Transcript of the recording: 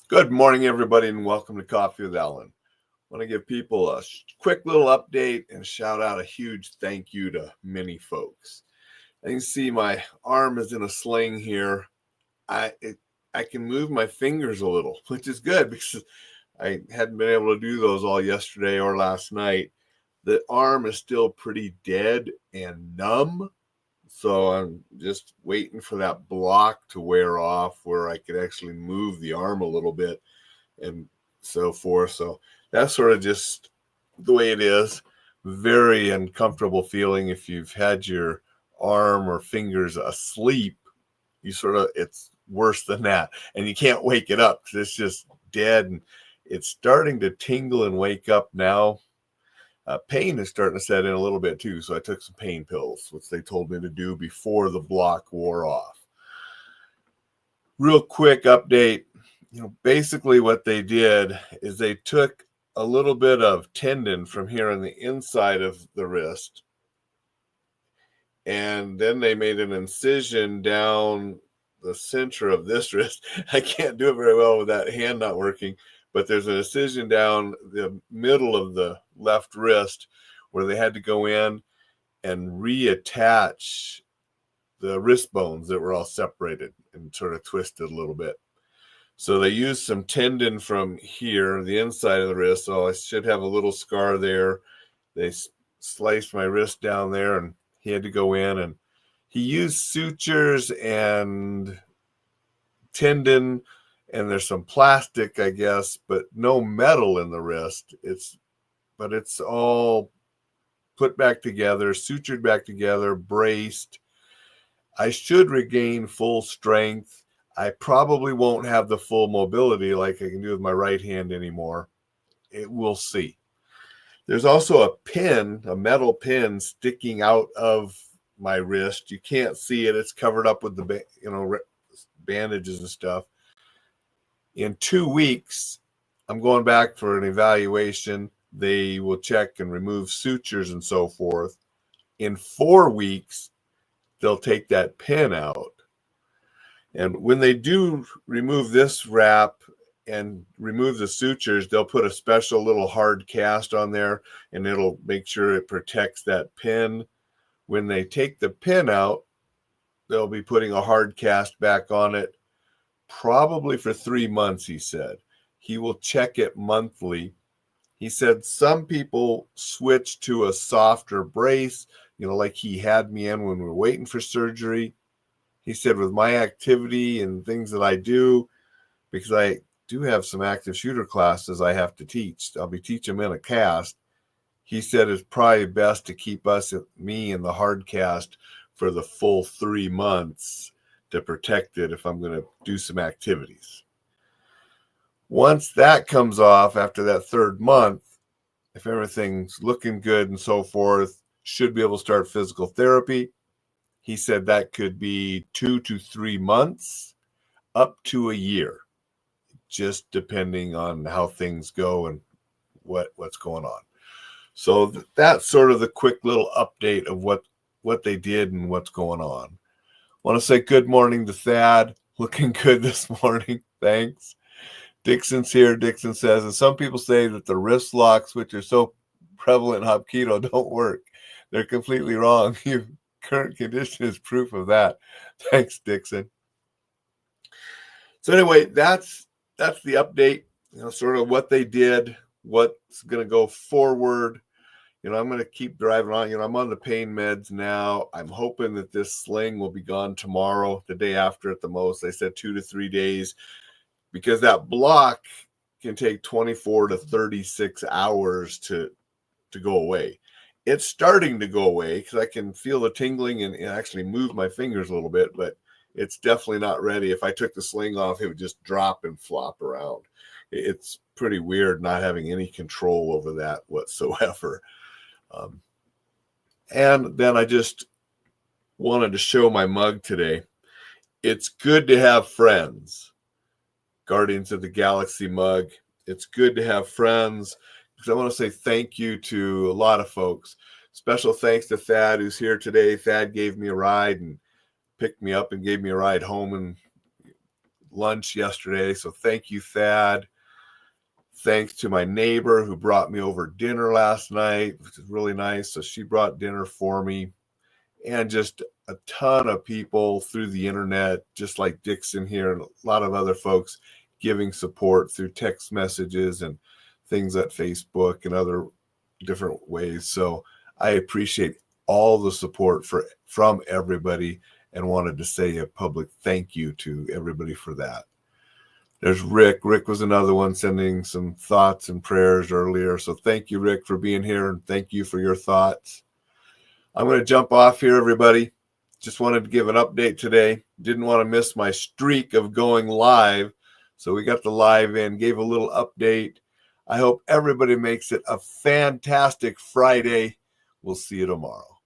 Good morning, everybody, and welcome to Coffee with Alain. I want to give people a quick little update and shout out a huge thank you to many folks. I can see my arm is in a sling here. I can move my fingers a little, which is good because I hadn't been able to do those all yesterday or last night. The arm is still pretty dead and numb, so I'm just waiting for that block to wear off where I could actually move the arm a little bit and so forth. So that's sort of just the way it is. Very uncomfortable feeling if you've had your arm or fingers asleep. It's worse than that. And you can't wake it up because it's just dead. And it's starting to tingle and wake up now. Pain is starting to set in a little bit too. So I took some pain pills, which they told me to do before the block wore off. Real quick update. Basically what they did is they took a little bit of tendon from here on the inside of the wrist, and then they made an incision down the center of this wrist. I can't do it very well with that hand not working, but there's an incision down the middle of the left wrist where they had to go in and reattach the wrist bones that were all separated and sort of twisted a little bit. So they used some tendon from here, the inside of the wrist. So I should have a little scar there. They sliced my wrist down there, and he had to go in, and he used sutures and tendon, and there's some plastic, I guess, but no metal in the wrist. It's all put back together, sutured back together, braced. I should regain full strength. I probably won't have the full mobility like I can do with my right hand anymore. We'll see. There's also a pin, a metal pin sticking out of my wrist. You can't see it. It's covered up with the bandages and stuff. In 2 weeks, I'm going back for an evaluation. They will check and remove sutures and so forth. In 4 weeks, they'll take that pin out. And when they do remove this wrap and remove the sutures, they'll put a special little hard cast on there, and it'll make sure it protects that pin. When they take the pin out, they'll be putting a hard cast back on it, probably for 3 months, he said. He will check it monthly. He said some people switch to a softer brace, like he had me in when we were waiting for surgery. He said with my activity and things that I do, because I do have some active shooter classes I have to teach. I'll be teaching them in a cast. He said it's probably best to keep me in the hard cast for the full 3 months to protect it if I'm going to do some activities. Once that comes off after that 3rd month, if everything's looking good and so forth, should be able to start physical therapy. He said that could be 2 to 3 months, up to a year, just depending on how things go and what's going on. So that's sort of the quick little update of what they did and what's going on. I want to say good morning to Thad. Looking good this morning. Thanks. Dixon's here. Dixon says, and some people say that the wrist locks, which are so prevalent in Hapkido, don't work. They're completely wrong. Current condition is proof of that. Thanks, Dixon. So anyway, that's the update, sort of what they did, what's going to go forward. I'm going to keep driving on. I'm on the pain meds now. I'm hoping that this sling will be gone tomorrow, the day after at the most. They said 2 to 3 days, because that block can take 24 to 36 hours to go away. It's starting to go away because I can feel the tingling and actually move my fingers a little bit, but it's definitely not ready. If I took the sling off, it would just drop and flop around. It's pretty weird not having any control over that whatsoever. And then I just wanted to show my mug today. It's good to have friends. Guardians of the Galaxy mug. It's good to have friends. Because I want to say thank you to a lot of folks. Special thanks to Thad, who's here today. Thad gave me a ride and picked me up and gave me a ride home and lunch yesterday. So thank you, Thad. Thanks to my neighbor who brought me over dinner last night, which is really nice. So she brought dinner for me, and just a ton of people through the internet, just like Dixon here and a lot of other folks giving support through text messages and things at Facebook and other different ways. So I appreciate all the support from everybody and wanted to say a public thank you to everybody for that. There's Rick. Rick was another one sending some thoughts and prayers earlier. So thank you, Rick, for being here, and thank you for your thoughts. I'm going to jump off here, everybody. Just wanted to give an update today. Didn't want to miss my streak of going live. So we got the live in, gave a little update. I hope everybody makes it a fantastic Friday. We'll see you tomorrow.